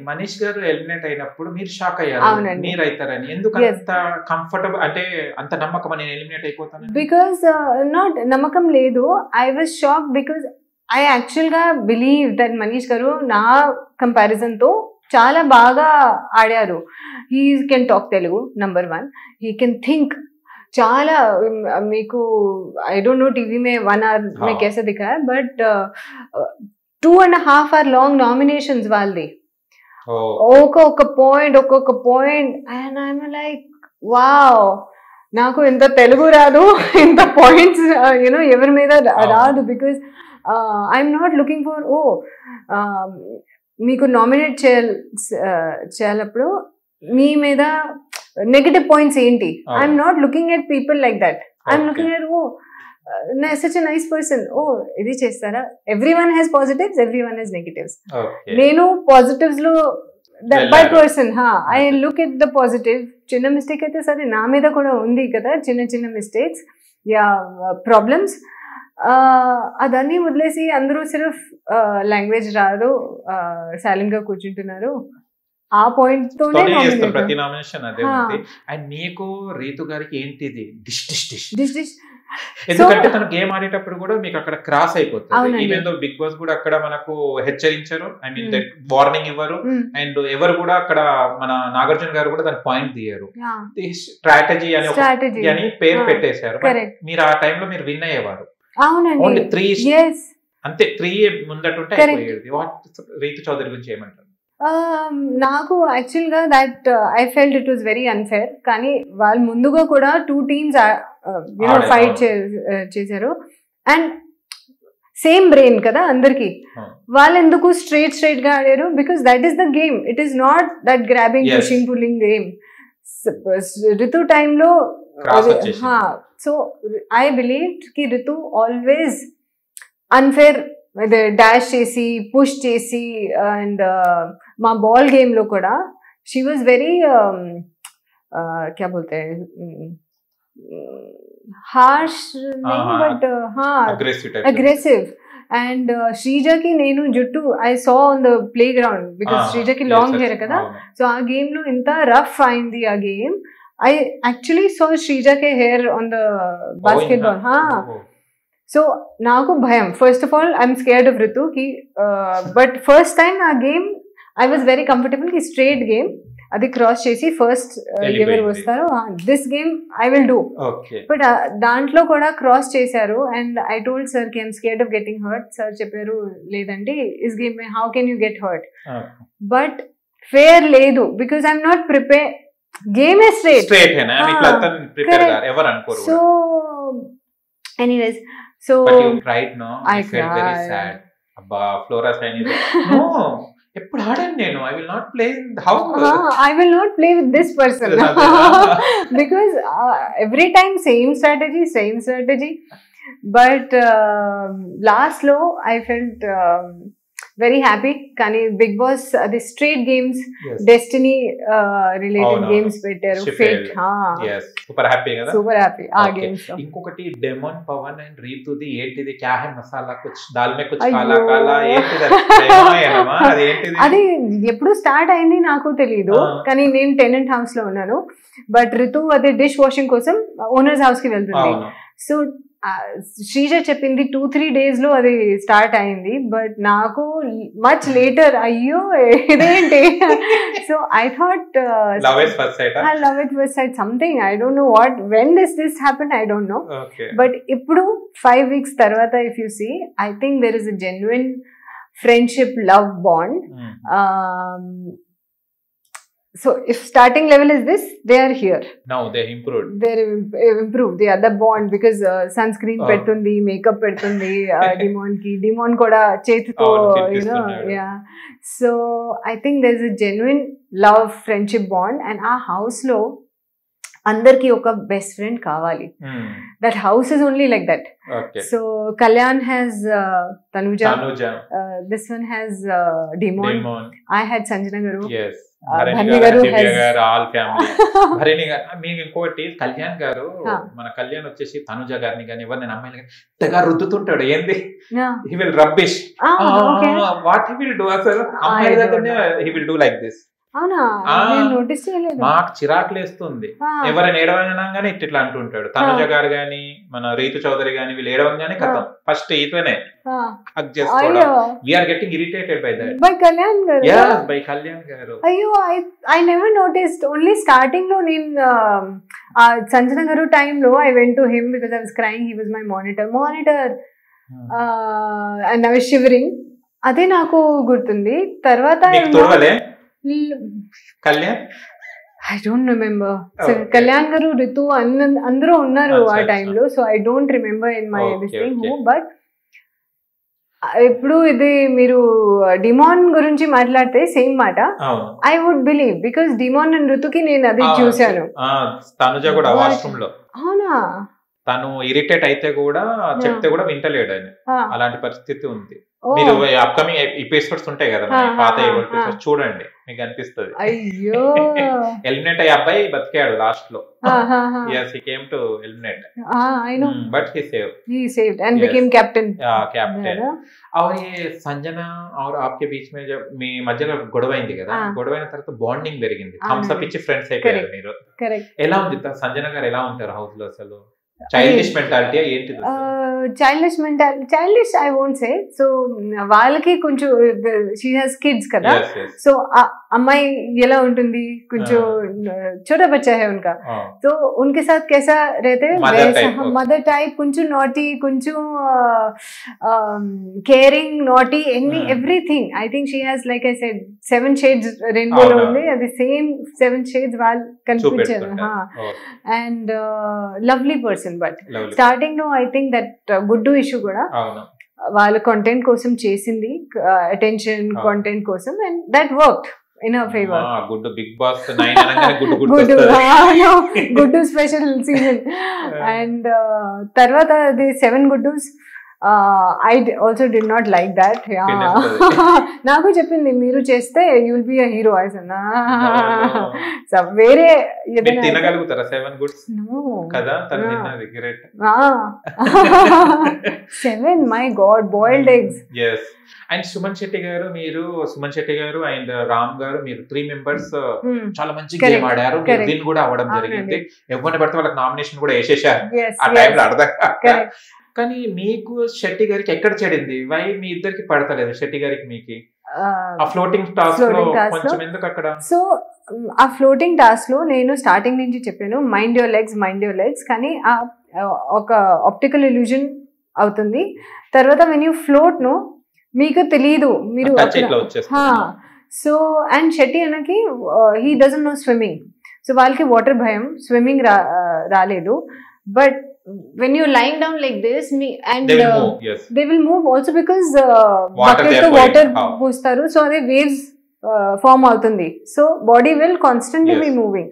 మనీష్ గారు ఎలిమినేట్ అయినప్పుడు మీరు షాక్ అయ్యారు, మీరు అవుతారని. ఎందుకు అంత కంఫర్టబుల్, అంటే అంత నమ్మకం నేను ఎలిమినేట్ అయిపోతాను? బికాస్ నాట్ నమ్మకం లేదు, I was shock because I యాక్చువల్గా బిలీవ్ దట్ మనీష్ గారు నా కంపారిజన్తో చాలా బాగా ఆడారు. He can talk Telugu, number 1. He can think. చాలా మీకు I don't no TV May 1 hour మే कैसे दिखा है, बट 2.5 hour లాంగ్ నామినేషన్స్ వాళ్ళది. ఒక్కొక్క point and I'm like wow, నాకు ఇంత తెలుగు రాదు, ఇంత పాయింట్స్ యూనో ఎవరి మీద రాదు. Because I'm not looking for మీకు నామినేట్ చేయాలప్పుడు మీ మీద నెగటివ్ పాయింట్స్ ఏంటి. I'm not looking at people like that. I'm looking at such a nice person. ఇది చేస్తారా? Everyone has positives, everyone has negatives. నేను పాజిటివ్స్ లో by person I look at the positive. చిన్న mistake అయితే సరే, నా మీద కూడా ఉంది కదా చిన్న మిస్టేక్స్ యా ప్రాబ్లమ్స్. అదన్నీ వదిలేసి అందరూ సిర్ఫ్ లాంగ్వేజ్ రాదు, సైలెంట్ గా కూర్చుంటున్నారు. ఆ పాయింట్ తోనే ప్రతి నామినేషన్ అదే ఉంది. అండ్ నీకు రీతు గారికి ఏంటిది డిష్ ఎందుకంటే తను గేమ్ ఆడేటప్పుడు కూడా మీకు అక్కడ క్రాస్ అయిపోతుంది. ఈవెన్ దో బిగ్ బాస్ కూడా అక్కడ మనకు హెచ్చరించారు, ఐ మీన్ వార్నింగ్ ఇవ్వరు. అండ్ ఎవరు కూడా అక్కడ మన నాగార్జున గారు కూడా దాని పాయింట్ తీయరు. స్ట్రాటజీ అని పేరు పెట్టేశారు. మీరు ఆ టైంలో మీరు విన్ అయ్యేవారు. ఓన్లీ 3 అంతే, 3 ముందటుంటే అయిపోయేది. రీతు చౌదరి గురించి ఏమంటారు? నాకు యాక్చువల్గా that I felt it was very unfair. కానీ వాళ్ళు ముందుగా కూడా 2 teams ఫైట్ చేశారు. అండ్ సేమ్ బ్రెయిన్ కదా అందరికి. వాళ్ళు ఎందుకు స్ట్రైట్ గా ఆడారు? Because that is the game. It is not that grabbing, pushing, pulling game. Ritu టైంలో సో ఐ బిలీవ్ కి రితు ఆల్వేస్ అన్ఫేర్ డాష్ చేసి పుష్ చేసి. అండ్ మా బాల్ గేమ్ లో కూడా షీ వాజ్ వెరీ క్యా బోల్తే హార్ష్ బట్ అగ్రెసివ్. అండ్ శ్రీజకి నేను జుట్టు I saw on the playground because శ్రీజకి లాంగ్ హెయిర్ కదా. సో ఆ గేమ్ లో ఇంత రఫ్ అయింది ఆ game. I actually saw Shrija ke hair on the basketball. So naaku bhayam. First of all, I'm scared of Ritu ki, but first time our game I was very comfortable ki straight game adi cross chesi first ever vastaro this game I will do. Okay. But dantlo kuda cross chesaru and I told sir ki I'm scared of getting hurt. Sir chepparu ledandi is game mein how can you get hurt? But fair ledu because I'm not prepared. Game is straight hai na, itla tan prepare gar ever ankoru. So anyways, so but you cried, no? I felt very sad. Abba Flora saying no, eppudu aadanu nenu, I will not play in how I will not play with this person because every time same strategy. But last low I felt very happy. Kani Big Boss the straight games, destiny related games పెట్టారు. Fate yes, super happy kada, super happy ఆ games లో. ఇంకొకటి demon Pawan and రీతుది ఏంటిది క్యా high masala కుచ్ దాల్ మే కుచ్ కాలా కాలా ఏంటిది అది ఏంటిది? అది ఎప్పుడు స్టార్ట్ అయింది నాకు తెలియదు, కానీ నేను టెనెంట్ హౌస్ లో ఉన్నాను. బట్ రితు అదే డిష్ వాషింగ్ కోసం ఓనర్స్ హౌస్ కి వెళ్తుంది. సో శ్రీజ చెప్పింది 2-3 days లో అది స్టార్ట్ అయింది. బట్ నాకు మచ్ లేటర్ అయ్యో ఇదేంటి. So I thought love at first sight something I don't know what when this happen I don't know. But ఇప్పుడు 5 weeks తర్వాత if you see I think there is a genuine friendship love bond. So if starting level is this, they are here. Now they improved. They are the bond because sunscreen పెడుతుంది, makeup పెడుతుంది Demon కూడా చేతితో you know yeah. So I think there is a genuine love friendship bond and our house లో అందరికి ఒక best friend కావాలి. That house is only like that. So Kalyan has Tanuja, this one has Demon, I had Sanjana garu, మీకు ఇంకోటి కళ్యాణ్ గారు, మన కళ్యాణ్ వచ్చేసి తనుజ గారిని కానీ ఎవరిని అమ్మాయిలు కానీ ఇంతగా రుద్దుతుంటాడు. ఏంది he will rubbish, what he will do అసలు అమ్మాయిల దగ్గరనే he will do like this. మాకు చిరాకులేస్తుంది ఎవరైనా ఏడవగానే ఇట్లా అంటుంటాడు. తనుజ గారు గాని మన రీతు చౌదరి గాని వీళ్ళు ఏడవగానే కథ ఫస్ట్ ఇట్లనే హగ్ చేసుకోవడం. We are getting irritated by that. Bye Kalyan garu. yes bye Kalyan garu. అయ్యో I never noticed. Only starting లో నేను సంజన గారు టైమ్ లో I went to him because I was crying. He was my monitor and I was shivering. అదే నాకు గుర్తుంది. తర్వాత Kalyan I don't remember. Kalyan garu, Ritu అందరూ ఉన్నారు ఆ టైంలో. So I don't remember in my thing who. But ఇప్పుడు ఇది మీరు డిమాన్ గురించి మాట్లాడితే సేమ్ మాట I would believe, because demon and ఋతుకి నేను అది చూశాను. తనుజ కూడా వాష్రూమ్ లో. అవునా? తను ఇరిటేట్ అయితే కూడా చెప్తే కూడా వింటలేడు అని, అలాంటి పరిస్థితి ఉంది. మీరు అప్కమింగ్ ఎపిసోడ్స్ ఉంటాయి కదా పాత ఎపిసోడ్స్ చూడండి, మీకు అనిపిస్తుంది. అయ్యో ఎలిమినేట్ అయ్యే అబ్బాయి బతికాడు లాస్ట్ లో. yes he came to eliminate. I know but he saved and became captain. captain. और ये संजना और आपके बीच में जब మీ మధ్యలో గొడవ అయింది కదా, గొడవ అయిన తర్వాత బాండింగ్ పెరిగింది, థమ్స్ అప్ ఇచ్చి ఫ్రెండ్స్ అయిపోయారు మీరు. ఎలా ఉంది సంజన గారు? ఎలా ఉంటారు హౌస్ లో అసలు? చైల్డిష్ మెంటాలిటీ ఏంటిది? Childish I won't say. So వాళ్ళకి కొంచెం షీ హాస్ కిడ్స్ కదా, సో అమ్మాయి ఎలా ఉంటుంది, కొంచెం छोटा बच्चा है उनका, तो उनके साथ कैसा रहते हैं, मदर टाइप, కొంచెం naughty, కొంచెం caring, naughty, everything. I think she has, like I said, 7 shades rainbow lo undi, అది సేమ్ 7 shades వాళ్ళు కనిపించారు. And lovely person. But starting లో ఐ థింక్ దట్ గుడ్డు ఇష్యూ కూడా వాళ్ళ కంటెంట్ కోసం చేసింది, అటెన్షన్ కంటెంట్ కోసం, and that worked in her favor. Good big boss 9 anagane good special season. And tarvata the 7 guddus, I also did not like that. నాకు చెప్పింది మీరు చేస్తే you will be a hero. I said so వేరే ఏదైనా తినగలుగుతారా 7 goods? No కదా, తను తిన్నది great. 7 my god, boiled eggs. Yes. And Suman Shetty గారు, మీరు సుమన్ శెట్టి గారు అండ్ రామ్ గారు, మీరు 3 మెంబర్స్ చాలా మంచి గేమ్ ఆడారు. విన్ కూడా అవ్వడం జరిగింది. ఎవరిని పడితే వాళ్ళకి నామినేషన్ కూడా వేసేసారు ఆ టైంలో అర్థం. కానీ మీకు శెట్టి గారికి ఎక్కడ చెడింది? వై మీ ఇద్దరికి పడతలేదు శెట్టి గారికి మీకు ఆ ఫ్లోటింగ్ టాస్క్ లో కొంచెం ఎందుకు అక్కడ? సో ఆ ఫ్లోటింగ్ టాస్క్ లో నేను స్టార్టింగ్ నుంచి చెప్పాను, మైండ్ యువర్ లెగ్స్, కానీ ఒక ఆప్టికల్ ఇల్యూజన్ అవుతుంది. తర్వాత వెన్ యూ ఫ్లోట్ ను మీకు తెలియదు మీరు. సో అండ్ శెట్టి అన్నకి he doesn't know swimming, so వాళ్ళకి వాటర్ భయం, స్విమ్మింగ్ రాలేదు. But when you're lying down like this and they will move also because bucket to water పోస్తారు, so అదే waves form అవుతుంది, so body will constantly be moving.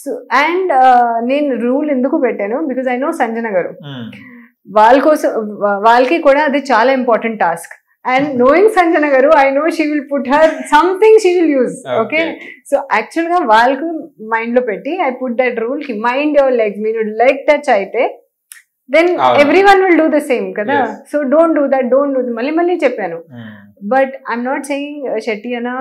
So and నేను rule ఎందుకు పెట్టాను, because I know Sanjana గారు వాళ్ళ కోసం వాళ్ళకి కూడా అది చాలా important task. And knowing Sanjana garu, I know she will put her something she will use. Okay. So actually ga valku mind lo petti I put that rule ki mind your legs, meenu leg touch aite then everyone will do the same kada. So don't do that malli cheppanu. But I'm not saying Shetty Anna,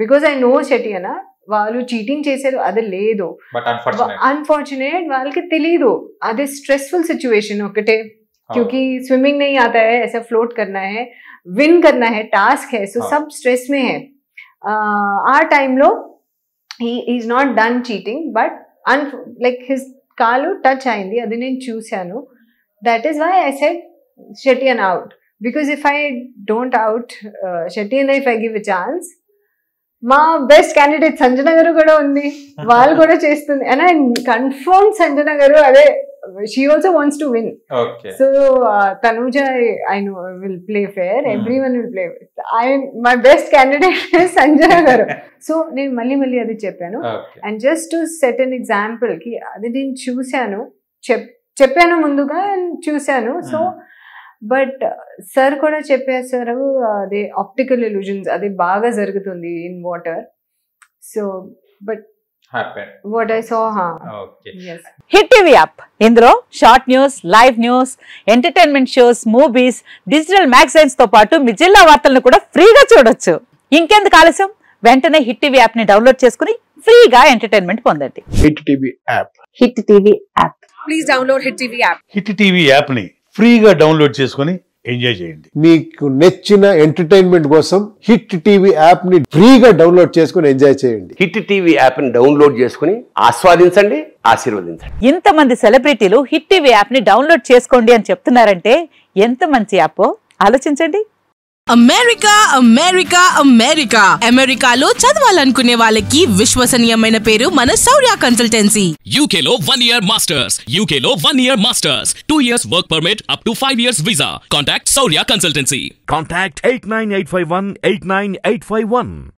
because I know Shetty Anna వాళ్ళు cheating చేశారు అది లేదు. But unfortunate వాళ్ళకి తెలీదు, అదే stressful situation ఒకటే. क्योंकि swimming नहीं आता है, ऐसा फ्लोट करना है, विन करना है, टास्क है, सो सब स्ट्रेस में है. आ टाइम लो he is not done cheating, but like his కాలు టచ్ అయింది, అది నేను చూశాను. That is why I said Shetty Anna out, because if I don't out Shetty Anna, if I give a chance, మా బెస్ట్ క్యాండిడేట్ సంజన గారు కూడా ఉంది, వాళ్ళు కూడా చేస్తుంది. అండ్ ఐ కన్ఫర్మ్ సంజన గారు అదే she also wants to win. Okay. So Tanuja, I know will play fair. Everyone will play. My best candidate is Sanjana garu. So నేను మళ్ళీ అది చెప్పాను. And just to set an example కి అది నేను చూశాను, చెప్పాను ముందుగా చూశాను. సో బట్ సార్ కూడా చెప్పేశారు అదే ఆప్టికల్ ఇల్యూజన్స్ అది బాగా జరుగుతుంది in water. So but what I saw, okay, yes. Hit TV app ఇందులో short news, live news, entertainment shows, movies, digital magazines తో పాటు మీ జిల్లా వార్తలను కూడా ఫ్రీగా చూడొచ్చు. ఇంకెందుకు ఆలస్యం, వెంటనే హిట్ టీవీ యాప్ ని డౌన్లోడ్ చేసుకుని ఫ్రీగా ఎంటర్టైన్మెంట్ పొందండి. Hit TV app, hit TV app, please download hit TV app. Hit TV app ని ఫ్రీగా డౌన్లోడ్ చేసుకుని ఎంజాయ్ చేయండి. మీకు నచ్చిన ఎంటర్టైన్మెంట్ కోసం హిట్ టీవీ యాప్ ని ఫ్రీగా డౌన్లోడ్ చేసుకుని ఎంజాయ్ చేయండి. హిట్ టీవీ యాప్ ని డౌన్లోడ్ చేసుకుని ఆస్వాదించండి, ఆశీర్వదించండి. ఇంతమంది సెలబ్రిటీలు హిట్ టీవీ యాప్ ని డౌన్లోడ్ చేసుకోండి అని చెప్తున్నారంటే ఎంత మంచి యాప్ ఆలోచించండి. అమెరికా అమెరికా అమెరికా అమెరికాలో చదవాలనుకునే వాళ్ళకి విశ్వసనీయమైన పేరు మన శౌర్య కన్సల్టెన్సీ. UK లో 1 year masters, UK లో 1 year masters, 2 years work permit up to 5 years visa. Contact Shaurya Consultancy. Contact 89851 89851.